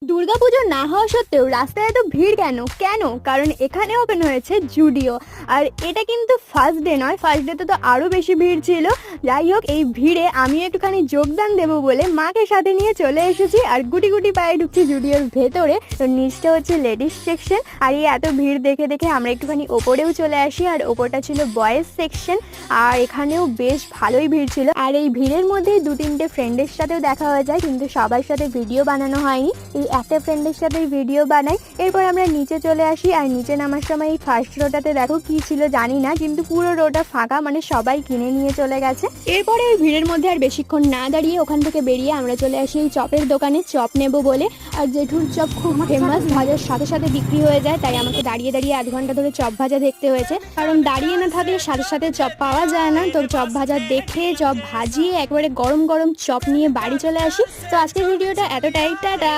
দুর্গাপুজো না হওয়া সত্ত্বেও রাস্তায় এত ভিড় কেন কেন কারণ এখানে ওপেন হয়েছে জুডিও। আর এটা কিন্তু ফার্স্ট ডে নয়, ফার্স্ট ডেতে তো আরও বেশি ভিড় ছিল। যাই হোক, এই ভিড়ে আমি একটুখানি যোগদান দেবো বলে মাকে সাথে নিয়ে চলে এসেছি আর গুটি গুটি পায়ে ঢুকছি জুডিওর ভেতরে। তো নিচটা হচ্ছে লেডিস সেকশন, আর এই এত ভিড় দেখে দেখে আমরা একটুখানি ওপরেও চলে আসি, আর ওপরটা ছিল বয়েজ সেকশন। আর এখানেও বেশ ভালোই ভিড় ছিল, আর এই ভিড়ের মধ্যেই দু তিনটে ফ্রেন্ডের সাথেও দেখা হয়ে যায়, কিন্তু সবার সাথে ভিডিও বানানো হয়নি। এই একটা ফ্রেন্ডের সাথে ভিডিও বানাই। এরপর আমরা নিচে চলে আসি, আর নিচে নামার সময় এই ফার্স্ট রোটাতে দেখো কি ছিল জানি না, কিন্তু পুরো রোটা ফাঁকা, মানে সবাই কিনে নিয়ে চলে গেছে। এরপরে ওই ভিড়ের মধ্যে আর বেশিক্ষণ না দাঁড়িয়ে ওখান থেকে বেরিয়ে আমরা চলে আসি এই চপের দোকানে চপ নেব বলে। আর জেঠুর চপ খুব ফেমাস, ভাজার সাথে সাথে বিক্রি হয়ে যায়, তাই আমাকে দাঁড়িয়ে দাঁড়িয়ে আধ ঘন্টা ধরে চপ ভাজা দেখতে হয়েছে, কারণ দাঁড়িয়ে না থাকলে সাথে সাথে চপ পাওয়া যায় না। তো চপ ভাজা দেখে চপ ভাজিয়ে একবারে গরম গরম চপ নিয়ে বাড়ি চলে আসি। তো আজকের ভিডিওটা এতটাই, টাটা।